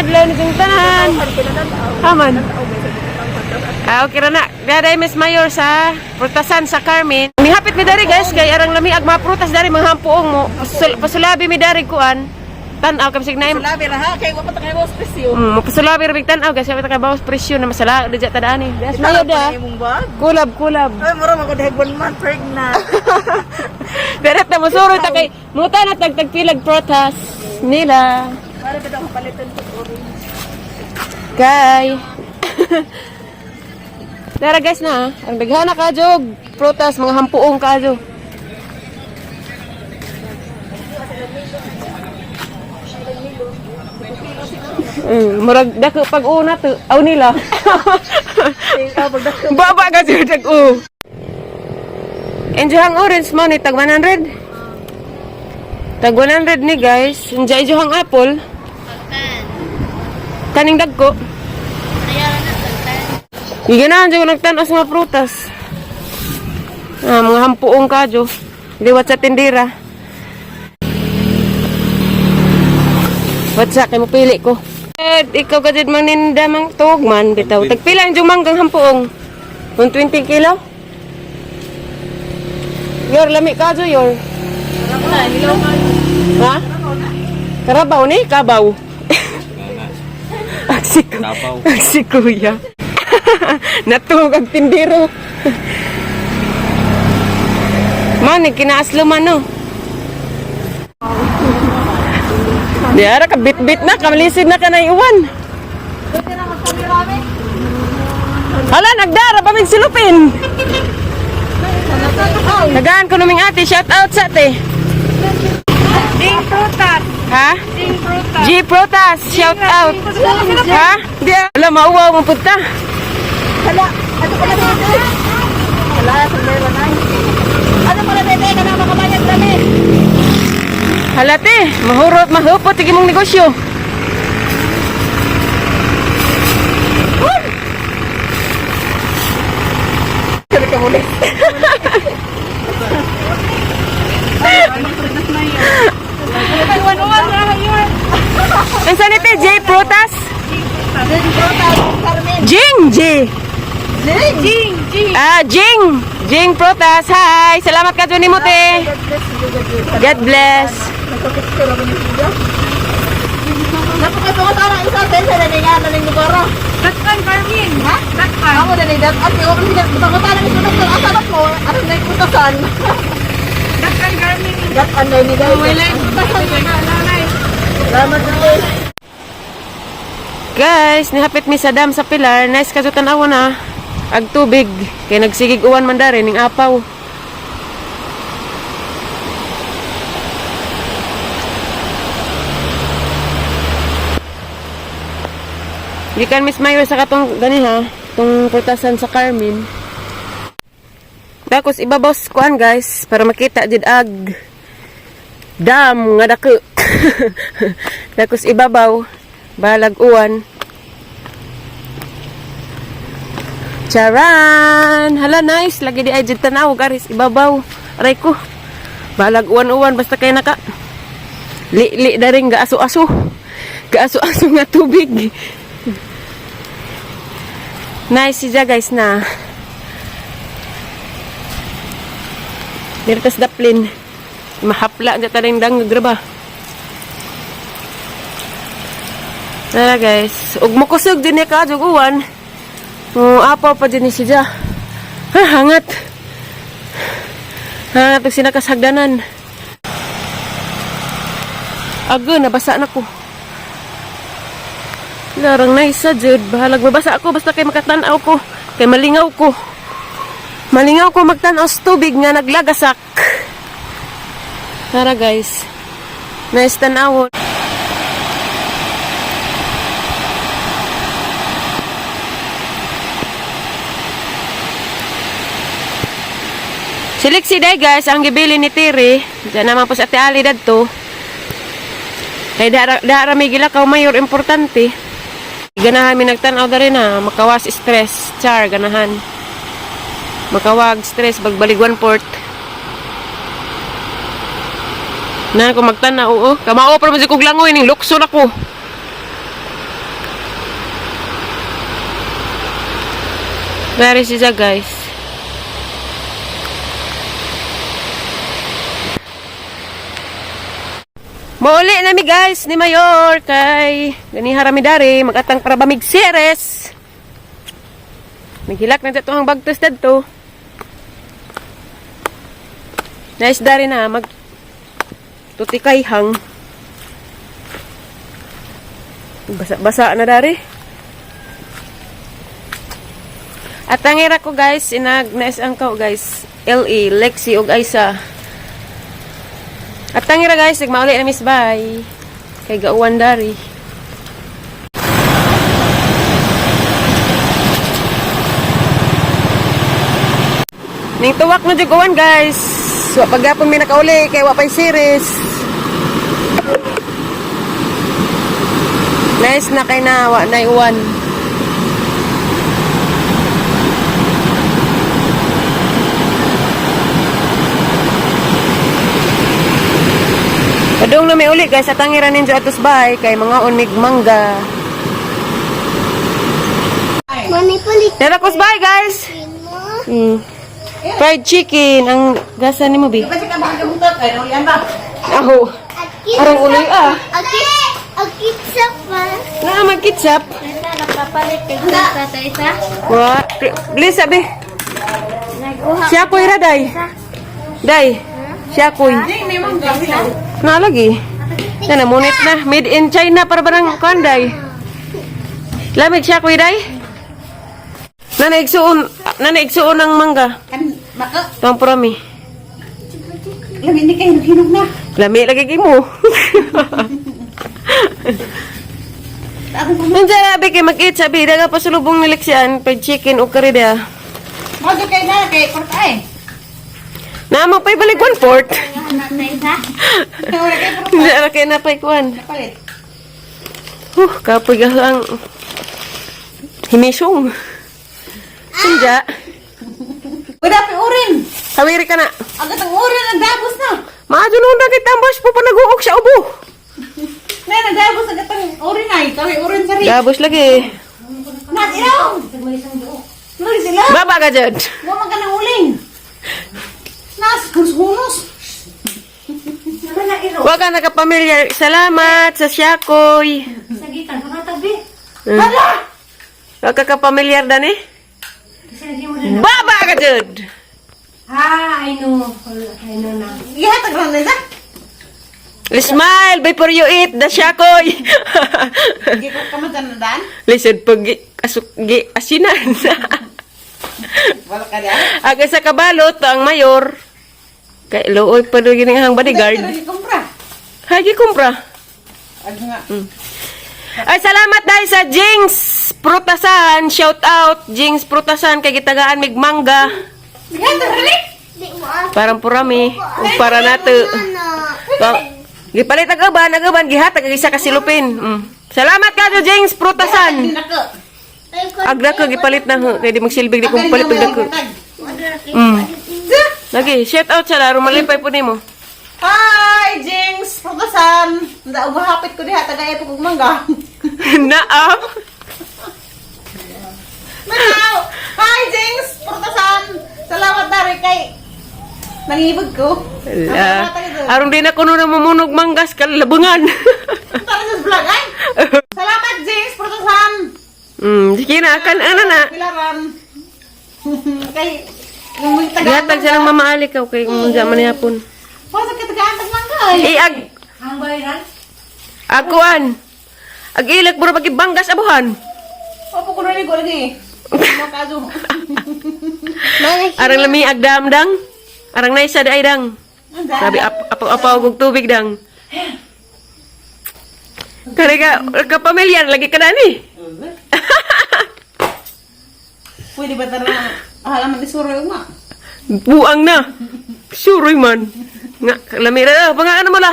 adlaw ni kong tanan. Aman. Okay ra na. Daday Miss Mayor sa prutasan sa Carmen. Mihapit mi dari guys kay arang lami ag mga prutas dari manghampuong mo. Pasulabi mi dari kuan. Tan-aw kam signaim. Pasulabi ra ha kay wa pa ta kay bawas presyo. Pasulabi ra big tan-aw guys, wa ta kay bawas presyo na masala dija tadani. Miss Mayor da. Kulab. Ay mura man ko dahil 1 month pregnant. Deret na musurod ta kay muta na tagpilag prutas nila. Para ba daw palitan ko orange. Kay. Tara guys na, ang daghana ka jog prutas mga hampuong ka jog. Murag dako pag una to, aw nila. Baba ka jud dag-u. Enjohang orange mo ni tag 100. Tag 100 ni guys, enjohang apple. Kaning dagko. Giganahan dyan ko nagtanos mga prutas. Mga hampuong kadyo. Liwat sa tindira. Watsa, kayo mapili ko. Ikaw ka dyan maninda mang tugman. Bitaw. Tagpila yung manggang hampuong. 120 kilo? Yor, lami kadyo, yor. Ha? Karabaw ni? Kabaw. Aksi kuya. Natulog ang tindiro. Manig, kinaaslo man no. Di ara ka bit-bit na, kamalisid na ka na iwan. Hala, nagdara pa may silupin. Nagaan ko naming ate, shout out sa ate. Ding prutas. Ha? Ding prutas. G Prutas, shout out. Ha? Di ala, mauwaw mo punta. Hala, ano pala dito? Hala, sandali na. Ano pala dito? Kana makabayad dali. Halate, mahupot tigim mong negosyo. Kaya ka muli. Ang sanite, J Prutas? Ding prutas, Carmen. Jing! Jing. Jing Prutas. Hi! Salamat ka dyan ni Mute. God bless. Napakatulong isa din sa naningan na ng lugaro. Datkan, Carmen. Ha? Datkan. Ako na nidat. At yung napakatulong na ito ng asalat mo. Ano na yung putasan? Datkan, Carmen. Gat anay ni Gal. Wala yung putasan na nanay. Salamat na. Guys, nihapit mi sa dam sa pilar. Nice ka dyan awan na. Ag tubig. Kaya nagsigig uwan man dari ning apaw. Gikan Miss Mayor sa katong gani ha. Itong prutasan sa Carmen. Tapos ibabaw sa kuan guys. Para makita dyan ag dam nga dako. Tapos ibabaw. Balag uwan. Charan! Hala, nice. Lagi di ay dyan tanaw, garis. Ibabaw. Aray ko. Balag uwan-uwan. Basta kayo naka. Li na rin. Gaaso-aso. Gaaso-aso nga tubig. Nice siya, guys, na. Diritas daplin. Mahapla. Dyan taring dang graba. Tara, guys. Ug makusog din ka, jug uwan. Apaw pa din siya. Ha, hangat. Hangat ang sinakashagdanan. Aga, nabasa na ko. Larang na isa, Jud. Bahalag mabasa ako, basta kay makatanaw ko. Kay malingaw ko. Malingaw ko magtanaw sa tubig nga naglagasak. Tara, guys. Nice tanawon. Siliksi day guys, ang gibili ni Tiri. Diyan naman po sa Ate Ali dadto. Kay dara may gilakaw mayor importante. Ganahan mi nagtanaw da rin ha, makawas stress, char ganahan. Makawag stress bagbaligwan port. Na ko magtanaw oo. Kamao pa man si kog langoy ning lukso na ko. Very siya guys. Mauli na mi guys ni Mayor kay gani harami dari magatang para bamig series. Naghilak na ito ang bagtos dadto. Nice dari na mag tutikay hang. Basa na dari. At ang ira ko guys, inag-nais ang ko guys, LE, Lexi ug Aisa. At ang ira guys, nagmauli na Miss Bay. Kay gauwan dari. Ning tuwak na juguan guys. So pagapon mi nakauli kay wa pay series. Nice na kay na wa na iwan. Padung na may uli guys, at ang iranin dyan atos bahay kay mga unig mangga. Manipuli. Narakos bahay guys! Fried chicken, ang gasa ni mo bi. Kasi ka baka kabutot. Ay, no, yan ba? Aho, arang uloy ah. Akit sa pa. Nga mag-kitsap. Ito, nagpapalit kay Gita sa isa. What? Please sabi. Siya ko'y ra, day. Day, siya ko'y. May mangga. Na lagi. Yan na, munit na. Made in China para barang kanday. Lamig siya ko'y, day. Nanaigsuon ng mangga. Kan, maka. Tuang purami. Lamin ni kayo, hinog na. Lami lagi kay mo. Nandiyan sabi kay mag-eat sabi. Daga pa sulubong niliksian. Fried chicken o karida. Mado kayo na, kay Portay. Naamang pa'y balik 1/4. Anak na isa. Wala kayo Portay. Hindi ara kayo na pa'y kuhan. Napalit. Kapoy ang himisong. Sinja. Wala pa urin. Hawiri ka na. Agad ang urin, nagdabos na. Maadyo nung dagit tambos po pa nag-uok sa ubo. Ngayon, nagdabos agad ang urin ay. Kami urin sa rin. Gabos lagi. Nat, ilaw. Lagi sila. Baba ka dyan. Huwag ka ng uling. Nas, hunos. Huwag ka nakapamilyar. Salamat sa siyakoy. Sagitan, kakatabi. Hala! Huwag ka kapamilyar dan eh. Baba ka dyan. I know na. Ihatag lang na isa. Smile before you eat the siyakoy. Hindi ko kamatan na daan. Listen, pag asinan. Wala ka daan. Aga sa kabalot, ang mayor. Kay looy pa doon gining ang bodyguard. Hindi ko kumpra. Hagi kumpra. Ag nga. Ay, salamat dahil sa Jinx Prutasan. Shout out, Jinx Prutasan. Kay gitagaan mig mangga. Ihatag rin. Parang purami. Ug para nato. Gipalit agaban, gihatag ang isa ka silupin. Salamat ka do Jinx Prutasan. Hindi nako. Agda ko gipalit na ho. Kaya di magsilbig di kong palit agda ko. Lagi, shout out sa laro. Malipay po ni mo. Hi, Jinx! Pagkasan! Nda, umahapit ko diha, tagay po kong mangga. Naam. Manaw! Hi, Jinx! Pagkasan! Salamat na rin kay... Nangibag ko. Aron din ako nung namumunog manggas kalabungan. Tara sa vlog, ay! Salamat, Jinx! Pagkasan! Sige na, ano na. Pilaran. Kay... Yung mga Gihatag siya ng mamaali ka. Kay kung dyan man yapon. Pasok ka tagaan ng mangga, ay! Ang bayaran? Aguan. Ag-ilak buro pag ibanggas abuhan. Opo ko narinig ko lagi. Makazo. Arang lami agdamdang. Arang naisa di ay dang. Sabi apaw og tubig dang. Kaya ka pamilyar lagi ka na ni. Pwede ba tara halaman ni Suroy nga? Buang na. Suroy man. Nga, lamira na. Pangaan mo la.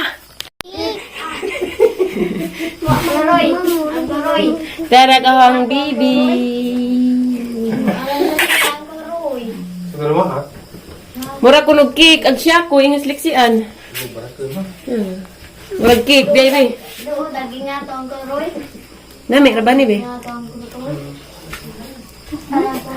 Tara ka ang bibi. Mura kunog cake. Ag siya ko. Ingas liksian. Murag cake. Di ay Doon, daging nga to ang kuroy. Nami, rabani be. Nga to ang kuroy. Alam ko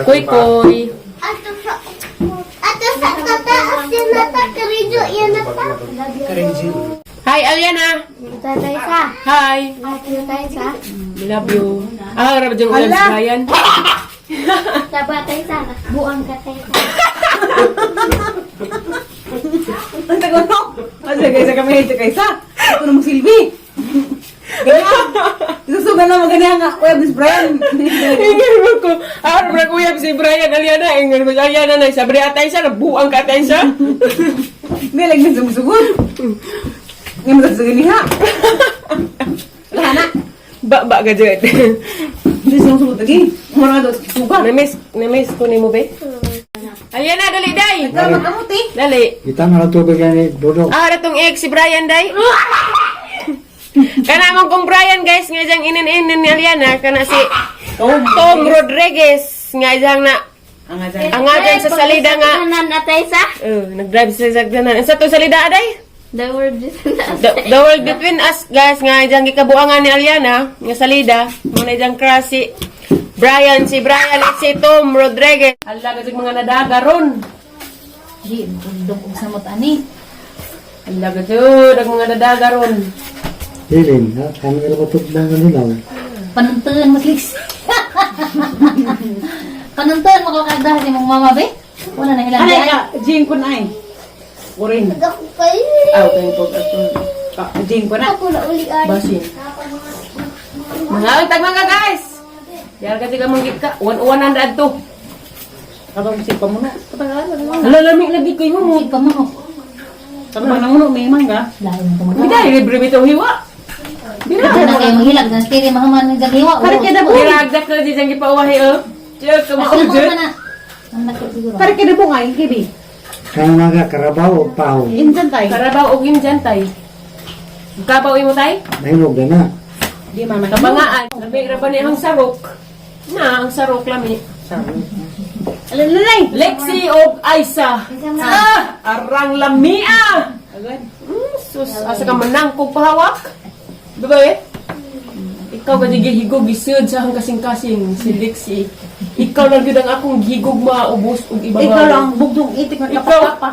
Koy koy. Ato sa tataas yan nata, karijo yan nata. Hi, Aliana. Tatay sa. Hi. Tatay sa. I love you. Ah, harap dyan ulam si Brian. Tabatay sa. Buang katay sa. Ang tagal no? Kasi kaysa kami ito kaysa. Ito namang Silvi. Ganyan. Susugan na maganda nga. Kuya, Miss Brian. Ingin mo ko. Harap na kuya si Brian, Aliana. Ingin mo si Aliana na sabi atay siya, nabuang ka atay siya. Hindi, lagyan sa musugon. Ngayon mo sa ganiha. Wala na. Ba ka dyan. Hindi sinusugot lagi. Marami daw suga. Na-miss ko ni mo, be? Aliana, dali, day. Ikaw magkamuti. Dali. Kita malah tubig yan eh, Dodong. Ah, ratong ex si Brian, day. Kanamang kong Brian, guys, nga diyang inin-inin ni Aliana, kana si Tom Rodriguez, nga diyang na, ang nga dyan sa salida nga, Kanan atay sa. nag-drive sa sagdanan. Sa to salida, aday? The word is The world between us, guys, nga diyang gikabuangan ni Aliana, nga salida, muna diyang crush si Brian at si Tom Rodriguez. Hala, kasi mga nadaga ron. Di, dugog sa mata ni. Hala, kasi mga nadaga ron. Dilin, ha? Kami ka patog ng ano lang. Panuntuan mas liks. Panuntuan mo kakagdahan ni mong mama, be? Wala na ilang Ano day. ka? Jing ko na ay. Urin. Ako kayo. Aw, kayo po. Jing ko na. Ako na ulian. Basin. Mga utag mga guys. Yara kasi ka manggit ka. 100 to. Ako sipa mo na. Hala, lamig lagi ko yung mo. Sige pa mo. Sabi mo na uno, may mangga. Dahil mo tumagawa. Hindi, libre bitaw hiwa. Hindi na kayo maghilag. Nang stiri mahaman ng gagiwa. Parang kaya na Diragdak na di siyang gipawahi, oh. Diyo, Ako kumaudyo. mo na. Ang nakit siguro. Parang kaya na bungay, kibi. Kaya mga karabaw o paho. Insan tayo. Karabaw og injan tay. Kabaw imo tay? Nahinog na na. Di mama. Kabangaan. Labi ra ba ni ang sarok? Na, ang sarok lami. Alalay. Lexi og Aisa. Ah, arang lamia. Agad. Sus, asa ka manang kog pahawak? Diba eh? Ikaw ba di gihigog isud sa hang kasing-kasing si Lexi. Ikaw lang gyud ang akong gigog maubos ug ibabaw. Ikaw lang bugdong itik na kapakapa.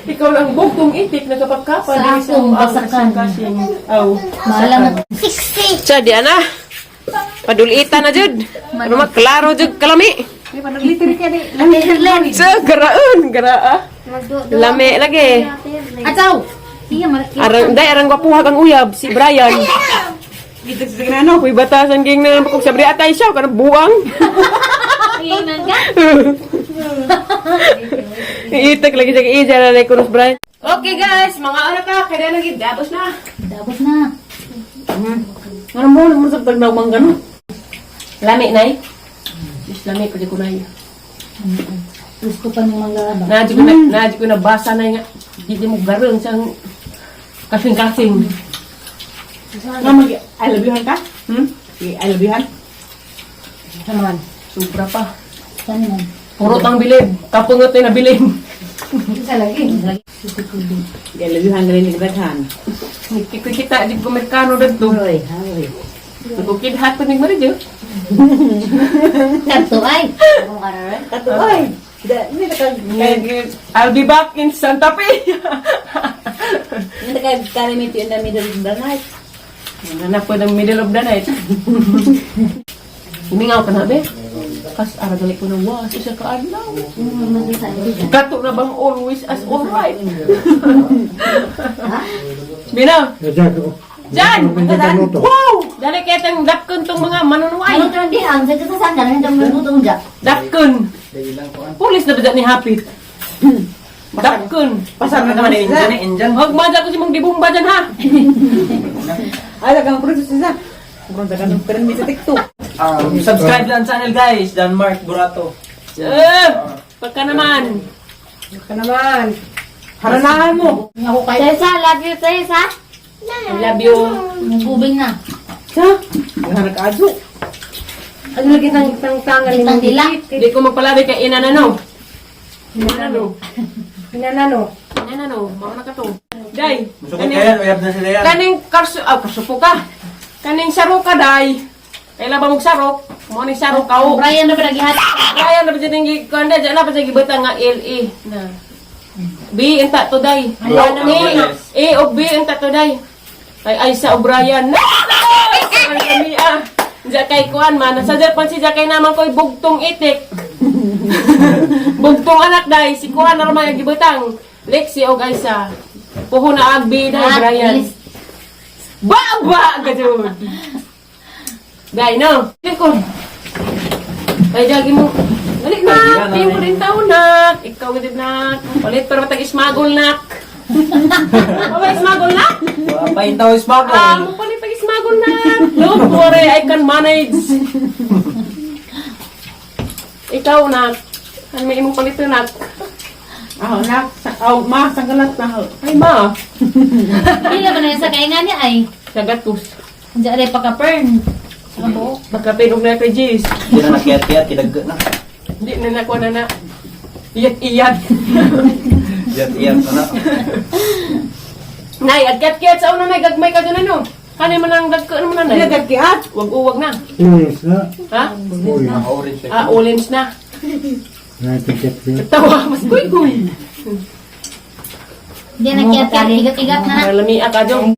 Ikaw lang bugtong itik na kapagkapa Sa dahil akong ang basakan. kasing-kasing. Aw. Malaman. 60. Siya, di ana. Padulitan na jud. Ano maklaro jud kalami. Di ba naglitiri ka di? Sa garaon, garaa. Lami lagi. Ataw! Iya, malaki. Arang gwapuha kang uyab si Brian. Dito sa ginano. Kuy batasan ging na kung sabri atay siya kana buang. Iya, nangga. Iitak lagi sa ija na like kunos Brian. Okay guys, mga ano ka, kaya na gid dabos na. Dabot na. Ano mo sa pagdawang gano? Lami nay. Is lami ko di ko nay. Gusto pa ng mga ba? Naji ko na basa na nga. Hindi mo garong sang kasing-kasing. Nga mag-I love you ka? I love you. Saman, sobra pa. Saan man? Purot ang bilib. Kapungot na bilib. Isa lagi. I love you galing nagdaghan. Kita di ko Amerikano dito. Hoy, hoy. Bukid hat ko ni Marijo. Kanto ay. Kung araran. Kato ay. Hindi I'll be back in Santa Fe. na kalimit in the middle of the night. Nanap ko ng middle of the night. Umingaw ka na, be? Kas aragali ko na was. Isa ka adlaw. Kato na bang always as alright? Bina! Kaya ko. Jan! Luto. Wow! Dali kaya tayong dapkon tong mga manunuay. Ano ito hindi ang sa sasanda na hindi mo lutong dyan. Dapkon! Pulis na ba dyan ni Hapit? Dapkon! Pasar na naman Injan. Huwag madya ko si Mang Dibumba dyan, ha? Ay, lagang produce siya. Kung dagan ng permi sa TikTok. Subscribe lang channel guys, Dan Mark Burato. Pagka naman. Haranahan mo. Ako kayo. Tessa, love you, Tessa. I love you. Nagubing na. Siya. Ang hanag-adso. Ano lagi ng tangan Kitang dila. Hindi ko magpalabi kay Inanano. Inanano. Hinanano. Yan ano, mga na ka to. Day, Masukot kaya, uyab na sila yan. kaning karsupo ka. Kaning sarok ka, day. Kailan ba mong sarok? Mo ni sarok ka, o. Brian na ba nagihat? Kaya na ba dyan yung kanda, dyan na ba dyan gibata nga LA na. B, enta to, day. A o B, enta to, day. Ay, Isa o Brian. Ay, kami, Diyan kay Kuan man. Sa Japan si Jakay naman ko'y bugtong itik. Bugtong anak, day. Si Kuan na naman yung gibutang. Lexi o Isa. Puho na agbi, day, Brian. Baba! Gajud! Day, no? Yan ko. Ay, dagi mo. Balik na. Hindi mo rin taon, nak. Ikaw din, nak. Palit para matag ismagol, nak. Baba, ismagol, nak? Papain tao is bago. Mo palit pag ismagol, nak. Don't worry, I can manage. Ikaw, nak. Ano may imong palito, nak? Nak. Ma, sanggalat na. Ay, ma. Hindi na ba na sa kaingan niya ay? Sagatus. Diyan rin pagka-pern. Ano? Baka pinog na kay Jis. Hindi na nakiyat-kiyat, kinagga na. Hindi na nakuha na na. Iyat-iyat. Iyat-iyat, ano? Nay, agkat-kiyat sa una, nay. Gagmay ka doon, ano? Kani man ang dagko, ano mo na, nay? Nagagkiat. Wag-uwag na. Yes, na. Ha? Uy, Orange. Orange na. natikit yun. Tawa, mas kuy-kuy. Hindi na kiyat-kiyat. Igat-igat na. Maralami ka dong.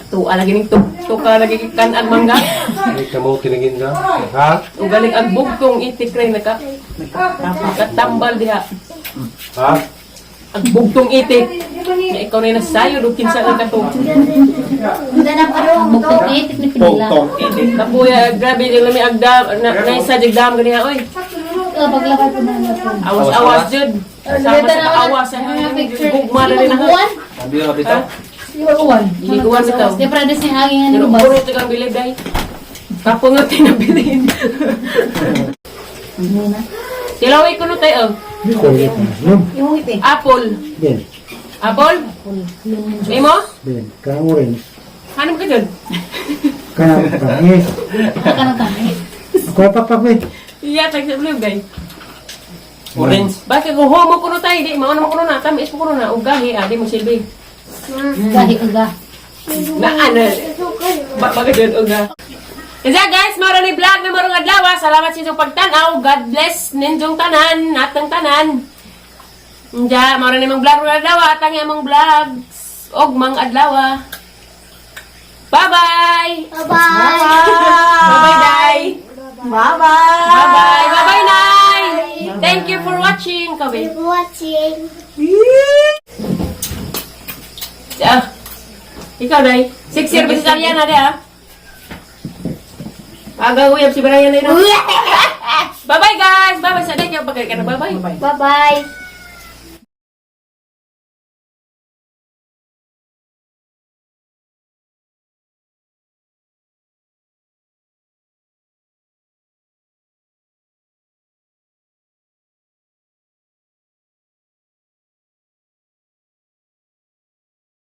Tuwa lagi ning ka lagi kan ag mangga. Ay, kamo kinagin ka? Ha? Ugaling ag bugtong itik ray naka. Katambal diha. Ha? Ag bugtong itik. Nga ikaw na nasayo do kinsa ka to. Hindi na parang bukong itik ni Pinila. Tapuya grabe din lami agdam na isa jigdam ganiha oy. Paglakad ko na natin. Awas-awas jud. Sama sa awas sa gugma na rin na. Uwan? Sabi ko, bitaw. Uwan. Iliguan bitaw. Di para din siya hangin Pero ng puro lubas. ito kang bilib day. Kapungot tinabilin. Hindi na. Silawi ko no tayo. Hindi ko ulit na. No? Yung iti. Apple. Ben, Apple? Imo? Ben. Ka-orange. Hanap ka dyan? Ka-tamis. Saka ng kami. Ako papak, Ben. Iya, tag sa blue guy. Orange. Bakit kung homo ko no tayo, di, mauna mo ko no na, tamis mo ko no na, ugahi, di mo silbi. Gahi uga. Na ano, bakit yun, uga. Kaya guys, marami vlog na marong adlaw. Salamat sa inyong pagtanaw. God bless ninyong tanan, atang tanan. Kaya marami mong vlog na adlaw, atang imong vlogs. Og mang adlaw. Bye-bye! Bye-bye! Bye-bye, Day! Bye-bye. Bye-bye! Bye-bye, Nay! Thank you for watching, Kabe. Thank you for watching. Ikaw, Day. 6 years vegetarian na, Day, ha? Agawiyap si Brian na yun. Bye-bye, guys! Bye-bye sa Day. Bye-bye ka na. Bye-bye. Bye-bye.